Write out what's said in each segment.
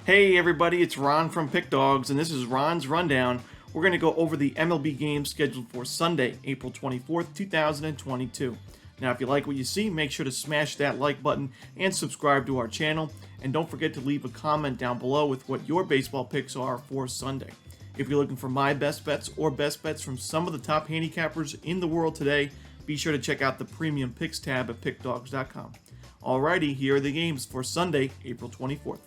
Hey everybody, it's Ron from Pick Dawgz, and this is Ron's Rundown. We're going to go over the MLB games scheduled for Sunday, April 24th, 2022. Now, if you like what you see, make sure to smash that like button and subscribe to our channel. And don't forget to leave a comment down below with what your baseball picks are for Sunday. If you're looking for my best bets or best bets from some of the top handicappers in the world today, be sure to check out the Premium Picks tab at Pickdawgz.com. Alrighty, here are the games for Sunday, April 24th.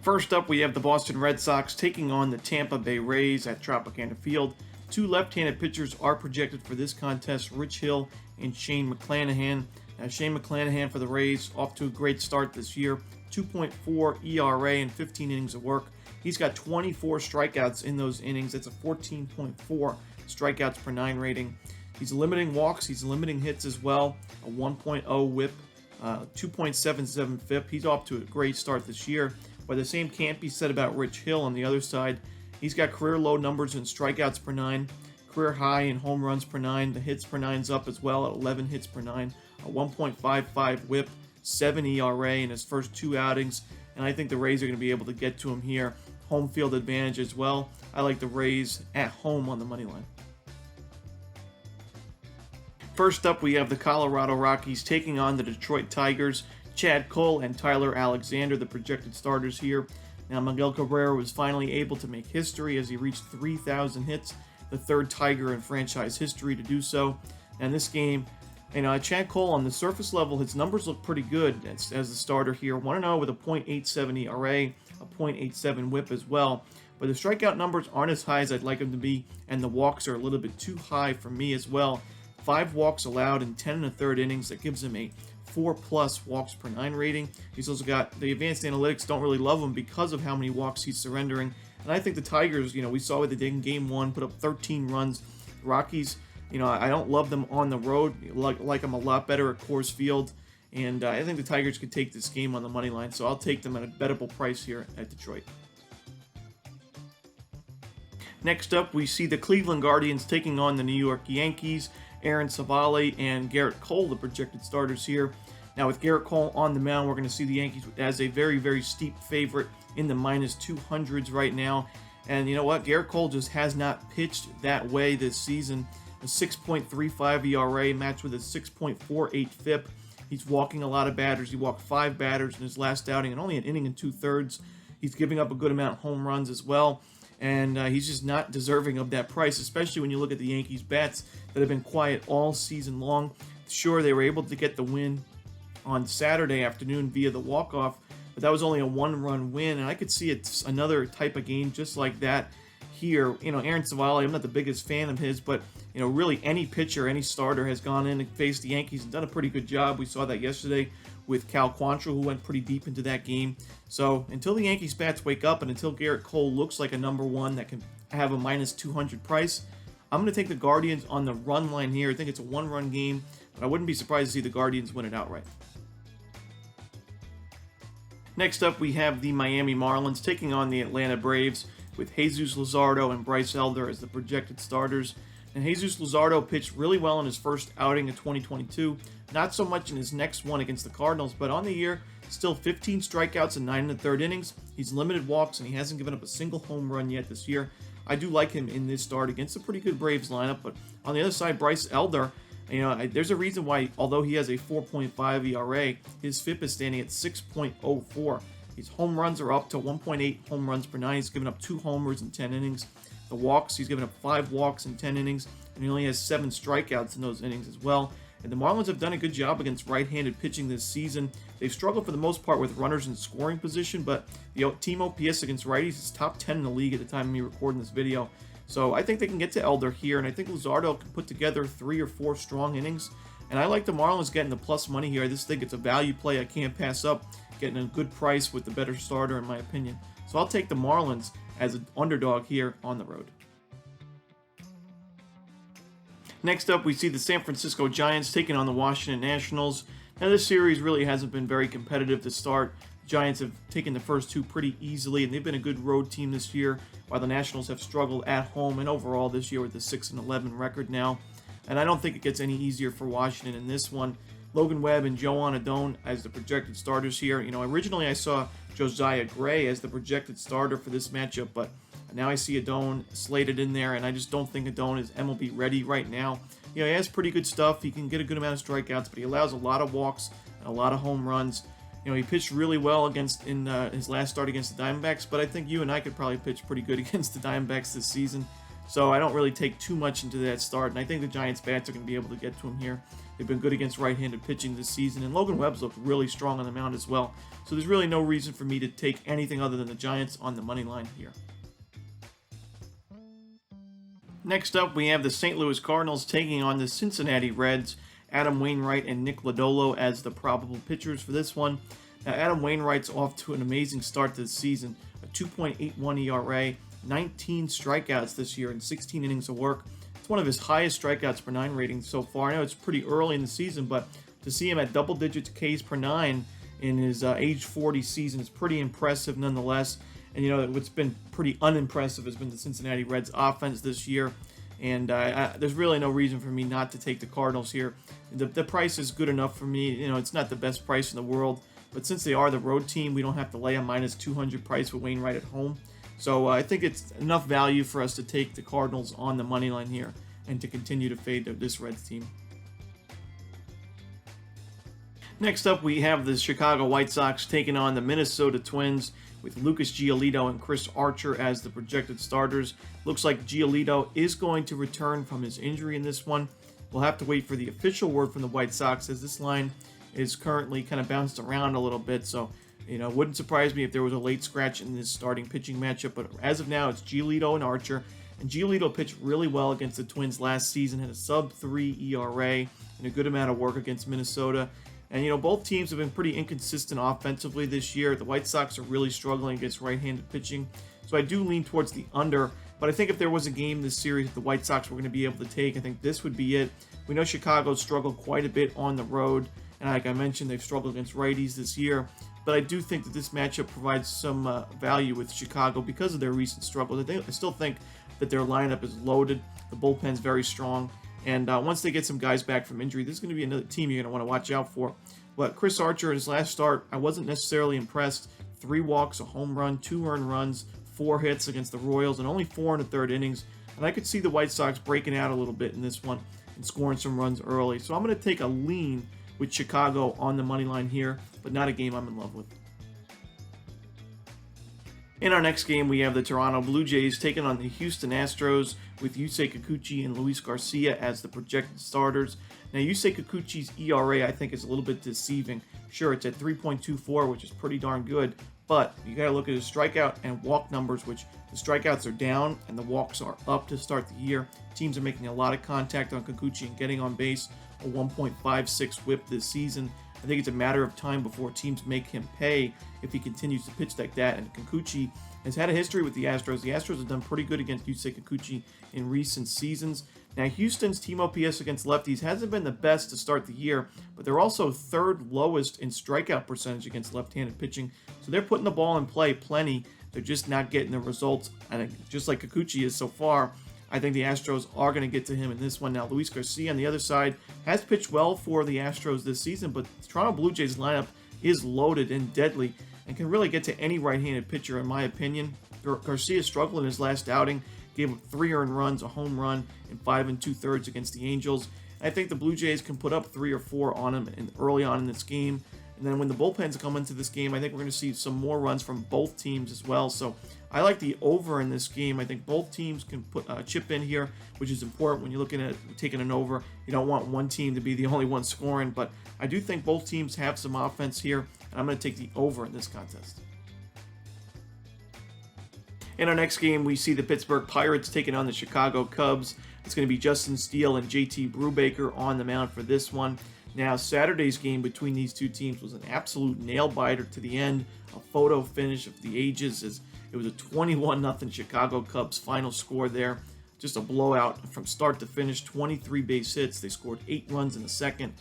First up, we have the Boston Red Sox taking on the Tampa Bay Rays at Tropicana Field. Two left-handed pitchers are projected for this contest, Rich Hill and Shane McClanahan. Now, Shane McClanahan for the Rays, off to a great start this year, 2.4 ERA and 15 innings of work. He's got 24 strikeouts in those innings. That's a 14.4 strikeouts per 9 rating. He's limiting walks, he's limiting hits as well, a 1.0 whip, 2.77 FIP. He's off to a great start this year. But the same can't be said about Rich Hill on the other side. He's got career low numbers in strikeouts per 9, career high in home runs per 9. The hits per 9's up as well at 11 hits per 9, a 1.55 whip, 7 ERA in his first 2 outings. And I think the Rays are going to be able to get to him here. Home field advantage as well. I like the Rays at home on the money line. First up, we have the Colorado Rockies taking on the Detroit Tigers. Chad Cole and Tyler Alexander, the projected starters here. Now, Miguel Cabrera was finally able to make history as he reached 3,000 hits, the third Tiger in franchise history to do so. And this game, Chad Cole on the surface level, his numbers look pretty good as the starter here. 1-0 with a .87 ERA, a .87 whip as well. But the strikeout numbers aren't as high as I'd like them to be, and the walks are a little bit too high for me as well. 5 walks allowed in 10 1/3 innings. That gives him a 4+ walks per 9 rating. He's also got the advanced analytics don't really love him because of how many walks he's surrendering. And I think the Tigers, we saw what they did in game 1, put up 13 runs. The Rockies, I don't love them on the road. Like them a lot better at Coors Field. And I think the Tigers could take this game on the money line. So I'll take them at a bettable price here at Detroit. Next up, we see the Cleveland Guardians taking on the New York Yankees. Aaron Savali and Garrett Cole, the projected starters here. Now, with Garrett Cole on the mound, we're going to see the Yankees as a very, very steep favorite in the -200s right now. And you know what? Garrett Cole just has not pitched that way this season. A 6.35 ERA matched with a 6.48 FIP. He's walking a lot of batters. He walked 5 batters in his last outing and only an inning and 2/3. He's giving up a good amount of home runs as well. And he's just not deserving of that price, especially when you look at the Yankees' bats that have been quiet all season long. Sure, they were able to get the win on Saturday afternoon via the walk-off, but that was only a 1-run win, and I could see it's another type of game just like that here. Aaron Savali, I'm not the biggest fan of his, but really any pitcher, any starter has gone in and faced the Yankees and done a pretty good job. We saw that yesterday with Cal Quantrill, who went pretty deep into that game. So until the Yankees bats wake up and until Garrett Cole looks like a number 1 that can have a -200 price, I'm going to take the Guardians on the run line here. I think it's a 1-run game, but I wouldn't be surprised to see the Guardians win it outright. Next up, we have the Miami Marlins taking on the Atlanta Braves with Jesus Luzardo and Bryce Elder as the projected starters. And Jesus Luzardo pitched really well in his first outing in 2022. Not so much in his next one against the Cardinals, but on the year, still 15 strikeouts in 9 1/3 innings. He's limited walks, and he hasn't given up a single home run yet this year. I do like him in this start against a pretty good Braves lineup, but on the other side, Bryce Elder, there's a reason why, although he has a 4.5 ERA, his FIP is standing at 6.04. His home runs are up to 1.8 home runs per 9. He's given up 2 homers in 10 innings. The walks, he's given up 5 walks in 10 innings, and he only has 7 strikeouts in those innings as well. And the Marlins have done a good job against right-handed pitching this season. They've struggled for the most part with runners in scoring position, but the team OPS against righties is top 10 in the league at the time of me recording this video. So I think they can get to Elder here, and I think Luzardo can put together 3 or 4 strong innings. And I like the Marlins getting the plus money here. I just think it's a value play I can't pass up, getting a good price with the better starter in my opinion. So I'll take the Marlins as an underdog here on the road. Next up, we see the San Francisco Giants taking on the Washington Nationals. Now, this series really hasn't been very competitive to start. The Giants have taken the first 2 pretty easily, and they've been a good road team this year, while the Nationals have struggled at home and overall this year with a 6-11 record now. And I don't think it gets any easier for Washington in this one. Logan Webb and Joan Adon as the projected starters here. Originally I saw Josiah Gray as the projected starter for this matchup, but now I see Adon slated in there, and I just don't think Adon is MLB ready right now. He has pretty good stuff. He can get a good amount of strikeouts, but he allows a lot of walks and a lot of home runs. He pitched really well in his last start against the Diamondbacks, but I think you and I could probably pitch pretty good against the Diamondbacks this season. So I don't really take too much into that start, and I think the Giants' bats are going to be able to get to him here. They've been good against right-handed pitching this season, and Logan Webb's looked really strong on the mound as well. So there's really no reason for me to take anything other than the Giants on the money line here. Next up, we have the St. Louis Cardinals taking on the Cincinnati Reds. Adam Wainwright and Nick Lodolo as the probable pitchers for this one. Now, Adam Wainwright's off to an amazing start to the season. A 2.81 ERA, 19 strikeouts this year in 16 innings of work. It's one of his highest strikeouts per nine ratings so far. I know it's pretty early in the season, but to see him at double digits Ks per nine in his age 40 season is pretty impressive nonetheless. And what's been pretty unimpressive has been the Cincinnati Reds offense this year. And there's really no reason for me not to take the Cardinals here. The price is good enough for me. It's not the best price in the world, but since they are the road team, we don't have to lay a minus 200 price with Wainwright at home. So I think it's enough value for us to take the Cardinals on the money line here and to continue to fade this Reds team. Next up, we have the Chicago White Sox taking on the Minnesota Twins with Lucas Giolito and Chris Archer as the projected starters. Looks like Giolito is going to return from his injury in this one. We'll have to wait for the official word from the White Sox, as this line is currently kind of bounced around a little bit. So, it wouldn't surprise me if there was a late scratch in this starting pitching matchup. But as of now, it's Giolito and Archer. And Giolito pitched really well against the Twins last season, had a sub-3 ERA and a good amount of work against Minnesota. And, both teams have been pretty inconsistent offensively this year. The White Sox are really struggling against right-handed pitching. So I do lean towards the under. But I think if there was a game this series that the White Sox were going to be able to take, I think this would be it. We know Chicago's struggled quite a bit on the road. And like I mentioned, they've struggled against righties this year. But I do think that this matchup provides some value with Chicago because of their recent struggles. I still think that their lineup is loaded. The bullpen's very strong. And once they get some guys back from injury, this is going to be another team you're going to want to watch out for. But Chris Archer, in his last start, I wasn't necessarily impressed. 3 walks, a home run, 2 earned runs, 4 hits against the Royals, and only 4 in the third innings. And I could see the White Sox breaking out a little bit in this one and scoring some runs early. So I'm going to take a lean with Chicago on the money line here, but not a game I'm in love with. In our next game, we have the Toronto Blue Jays taking on the Houston Astros with Yusei Kikuchi and Luis Garcia as the projected starters. Now, Yusei Kikuchi's ERA, I think, is a little bit deceiving. Sure, it's at 3.24, which is pretty darn good, but you got to look at his strikeout and walk numbers, which the strikeouts are down and the walks are up to start the year. Teams are making a lot of contact on Kikuchi and getting on base, a 1.56 whip this season. I think it's a matter of time before teams make him pay if he continues to pitch like that. And Kikuchi has had a history with the Astros. The Astros have done pretty good against Yusei Kikuchi in recent seasons. Now, Houston's team OPS against lefties hasn't been the best to start the year, but they're also third lowest in strikeout percentage against left-handed pitching. So they're putting the ball in play plenty. They're just not getting the results. And just like Kikuchi is so far, I think the Astros are going to get to him in this one. Now, Luis Garcia on the other side has pitched well for the Astros this season, but the Toronto Blue Jays lineup is loaded and deadly and can really get to any right-handed pitcher, in my opinion. Garcia struggled in his last outing, gave up 3 earned runs, a home run, and 5 2/3 against the Angels. I think the Blue Jays can put up 3 or 4 on him early on in this game. And then when the bullpens come into this game, I think we're going to see some more runs from both teams as well. So I like the over in this game. I think both teams can put a chip in here, which is important when you're looking at taking an over. You don't want one team to be the only one scoring, but I do think both teams have some offense here, and I'm going to take the over in this contest. In our next game, we see the Pittsburgh Pirates taking on the Chicago Cubs. It's going to be Justin Steele and JT Brubaker on the mound for this one. Now, Saturday's game between these two teams was an absolute nail-biter to the end, a photo finish of the ages. As it was a 21-0 Chicago Cubs final score there. Just a blowout from start to finish, 23 base hits. They scored 8 runs in the second,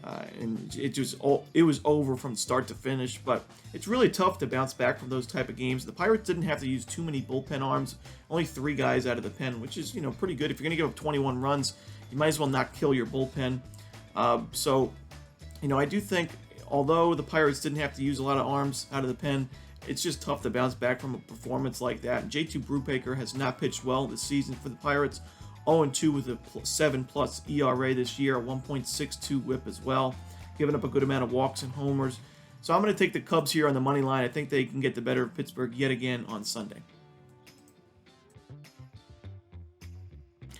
and it was over from start to finish. But it's really tough to bounce back from those type of games. The Pirates didn't have to use too many bullpen arms, only 3 guys out of the pen, which is pretty good. If you're going to give up 21 runs, you might as well not kill your bullpen. So I do think, although the Pirates didn't have to use a lot of arms out of the pen, it's just tough to bounce back from a performance like that. And J2 Brubaker has not pitched well this season for the Pirates. 0-2 with a 7+ ERA this year, a 1.62 whip as well, giving up a good amount of walks and homers. So I'm going to take the Cubs here on the money line. I think they can get the better of Pittsburgh yet again on Sunday.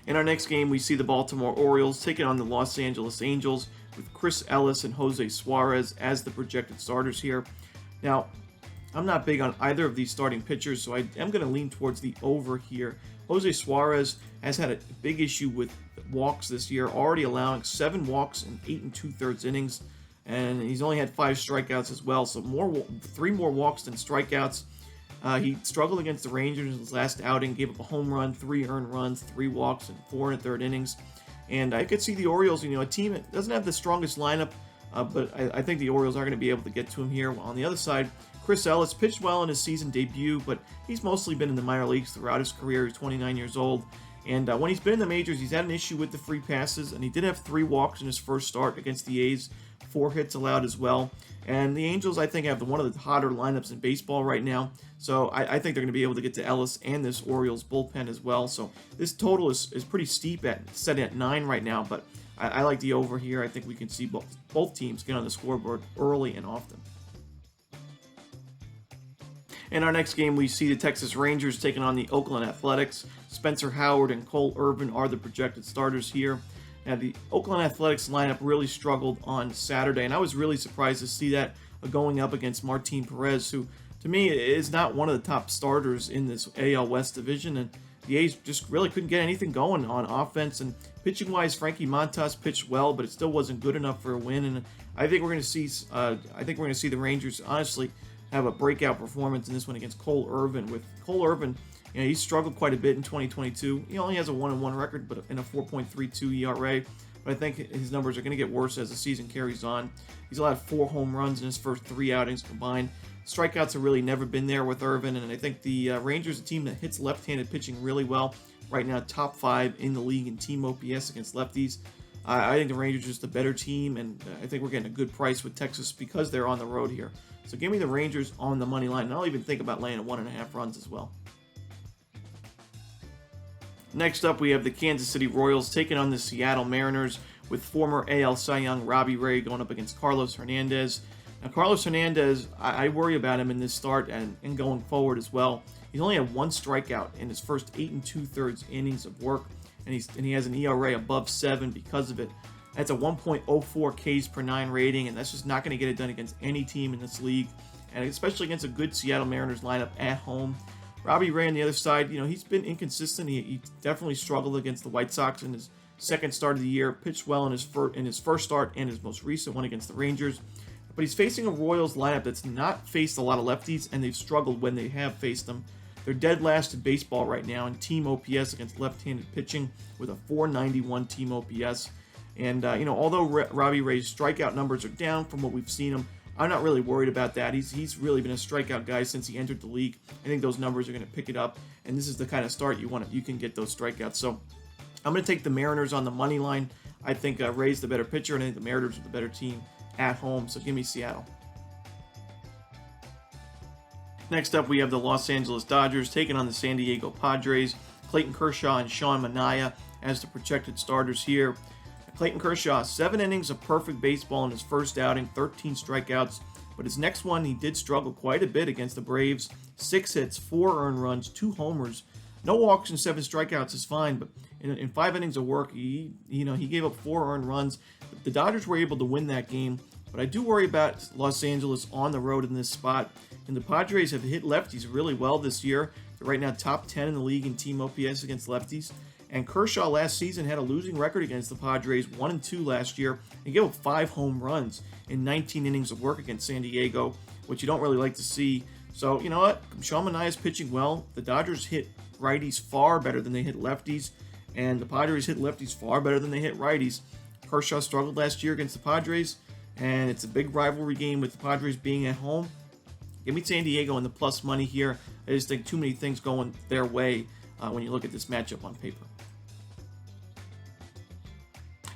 In our next game, we see the Baltimore Orioles taking on the Los Angeles Angels with Chris Ellis and Jose Suarez as the projected starters here. Now, I'm not big on either of these starting pitchers, so I am going to lean towards the over here. Jose Suarez has had a big issue with walks this year, already allowing 7 walks in 8 2/3 innings, and he's only had 5 strikeouts as well, so 3 more walks than strikeouts. He struggled against the Rangers in his last outing, gave up a home run, 3 earned runs, 3 walks, and 4 1/3 innings. And I could see the Orioles, a team that doesn't have the strongest lineup, but I think the Orioles are going to be able to get to him here. On the other side, Chris Ellis pitched well in his season debut, but he's mostly been in the minor leagues throughout his career. He's 29 years old. And when he's been in the majors, he's had an issue with the free passes, and he did have 3 walks in his first start against the A's, 4 hits allowed as well. And the Angels, I think, have one of the hotter lineups in baseball right now. So I think they're going to be able to get to Ellis and this Orioles bullpen as well. So this total is pretty steep, set at 9 right now, but I like the over here. I think we can see both teams get on the scoreboard early and often. In our next game, we see the Texas Rangers taking on the Oakland Athletics. Spencer Howard and Cole Irvin are the projected starters here. Now, the Oakland Athletics lineup really struggled on Saturday, and I was really surprised to see that going up against Martin Perez, who, to me, is not one of the top starters in this AL West division, and the A's just really couldn't get anything going on offense. And pitching-wise, Frankie Montas pitched well, but it still wasn't good enough for a win. And I think we're going to see, the Rangers honestly have a breakout performance in this one against Cole Irvin. With Cole Irvin, he struggled quite a bit in 2022. He only has a 1-1 record, but in a 4.32 ERA. But I think his numbers are going to get worse as the season carries on. He's allowed 4 home runs in his first 3 outings combined. Strikeouts have really never been there with Irvin, and I think the Rangers, a team that hits left-handed pitching really well, right now top 5 in the league in team OPS against lefties. I think the Rangers are just a better team, and I think we're getting a good price with Texas because they're on the road here. So give me the Rangers on the money line, and I'll even think about laying at 1.5 runs as well. Next up, we have the Kansas City Royals taking on the Seattle Mariners with former AL Cy Young Robbie Ray going up against Carlos Hernandez. Now, Carlos Hernandez, I worry about him in this start and going forward as well. He's only had 1 strikeout in his first 8 2/3 innings of work, and he has an ERA above 7 because of it. That's a 1.04 Ks per 9 rating, and that's just not going to get it done against any team in this league, and especially against a good Seattle Mariners lineup at home. Robbie Ray on the other side, he's been inconsistent. He definitely struggled against the White Sox in his second start of the year, pitched well in his first start and his most recent one against the Rangers. But he's facing a Royals lineup that's not faced a lot of lefties, and they've struggled when they have faced them. They're dead last in baseball right now in team OPS against left-handed pitching with a 491 team OPS. And, although Robbie Ray's strikeout numbers are down from what we've seen him, I'm not really worried about that. He's really been a strikeout guy since he entered the league. I think those numbers are going to pick it up, and this is the kind of start you can get those strikeouts. So I'm going to take the Mariners on the money line. I think Ray's the better pitcher, and I think the Mariners are the better team at home. So give me Seattle. Next up, we have the Los Angeles Dodgers taking on the San Diego Padres. Clayton Kershaw and Sean Manaea as the projected starters here. Clayton Kershaw, 7 innings of perfect baseball in his first outing, 13 strikeouts. But his next one, he did struggle quite a bit against the Braves. 6 hits, 4 earned runs, 2 homers. No walks and 7 strikeouts is fine, but in 5 innings of work, he gave up 4 earned runs. The Dodgers were able to win that game, but I do worry about Los Angeles on the road in this spot. And the Padres have hit lefties really well this year. They're right now top 10 in the league in team OPS against lefties. And Kershaw last season had a losing record against the Padres, 1-2 last year. He gave up 5 home runs in 19 innings of work against San Diego, which you don't really like to see. So, you know what? Sean Manaea is pitching well. The Dodgers hit righties far better than they hit lefties, and the Padres hit lefties far better than they hit righties. Kershaw struggled last year against the Padres, and it's a big rivalry game with the Padres being at home. Give me San Diego in the plus money here. I just think too many things going their way when you look at this matchup on paper.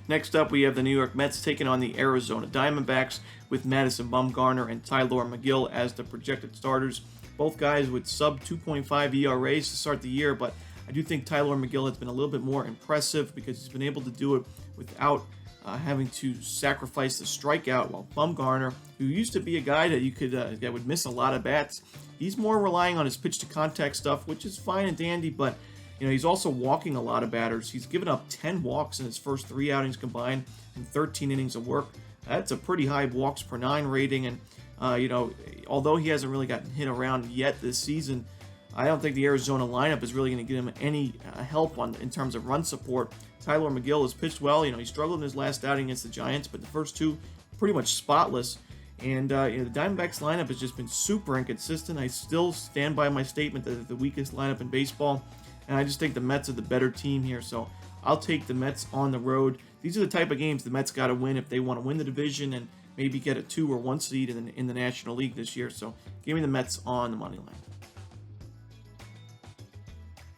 Next up, we have the New York Mets taking on the Arizona Diamondbacks with Madison Bumgarner and Tylor Megill as the projected starters. Both guys with sub 2.5 ERAs to start the year, but I do think Tylor Megill has been a little bit more impressive because he's been able to do it without having to sacrifice the strikeout, while Bumgarner, who used to be a guy that you could that would miss a lot of bats, he's more relying on his pitch to contact stuff, which is fine and dandy, but he's also walking a lot of batters. He's given up 10 walks in his first 3 outings combined in 13 innings of work. That's a pretty high walks per 9 rating, and although he hasn't really gotten hit around yet this season, I don't think the Arizona lineup is really going to give him any help in terms of run support. Tylor Megill has pitched well. He struggled in his last outing against the Giants, but the first 2 pretty much spotless. And the Diamondbacks lineup has just been super inconsistent. I still stand by my statement that it's the weakest lineup in baseball, and I just think the Mets are the better team here. So I'll take the Mets on the road. These are the type of games the Mets got to win if they want to win the division and maybe get a 2 or 1 seed in the National League this year. So give me the Mets on the money line.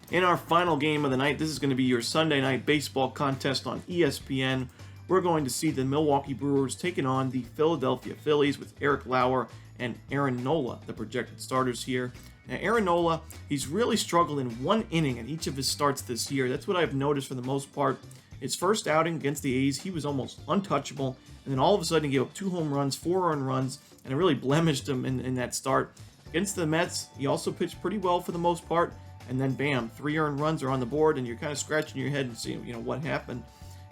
In our final game of the night, this is going to be your Sunday night baseball contest on ESPN. We're going to see the Milwaukee Brewers taking on the Philadelphia Phillies with Eric Lauer and Aaron Nola, the projected starters here. Now, Aaron Nola, he's really struggled in 1 inning in each of his starts this year. That's what I've noticed for the most part. His first outing against the A's, he was almost untouchable, and then all of a sudden he gave up 2 home runs, 4 earned runs, and it really blemished him in that start. Against the Mets, he also pitched pretty well for the most part, and then bam, 3 earned runs are on the board, and you're kind of scratching your head and seeing what happened.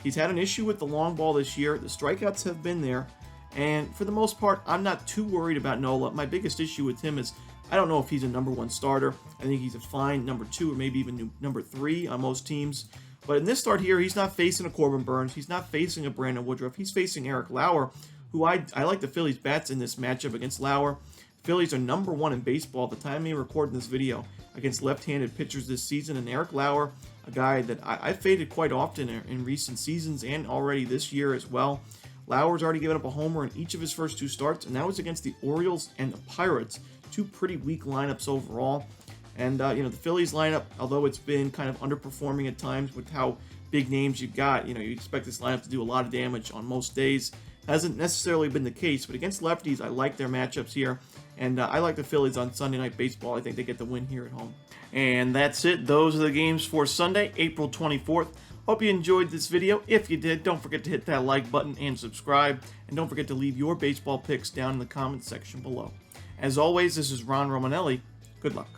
He's had an issue with the long ball this year. The strikeouts have been there, and for the most part, I'm not too worried about Nola. My biggest issue with him is I don't know if he's a number 1 starter. I think he's a fine number 2 or maybe even number 3 on most teams. But in this start here, he's not facing a Corbin Burns. He's not facing a Brandon Woodruff. He's facing Eric Lauer, who I like the Phillies' bats in this matchup against Lauer. Phillies are number 1 in baseball at the time of recording this video against left-handed pitchers this season, and Eric Lauer, a guy that I faded quite often in recent seasons and already this year as well. Lauer's already given up a homer in each of his first 2 starts, and that was against the Orioles and the Pirates, 2 pretty weak lineups overall. And the Phillies lineup, although it's been kind of underperforming at times with how big names you've got, you expect this lineup to do a lot of damage on most days. Hasn't necessarily been the case, but against lefties, I like their matchups here. And I like the Phillies on Sunday Night Baseball. I think they get the win here at home. And that's it. Those are the games for Sunday, April 24th. Hope you enjoyed this video. If you did, don't forget to hit that like button and subscribe. And don't forget to leave your baseball picks down in the comments section below. As always, this is Ron Romanelli. Good luck.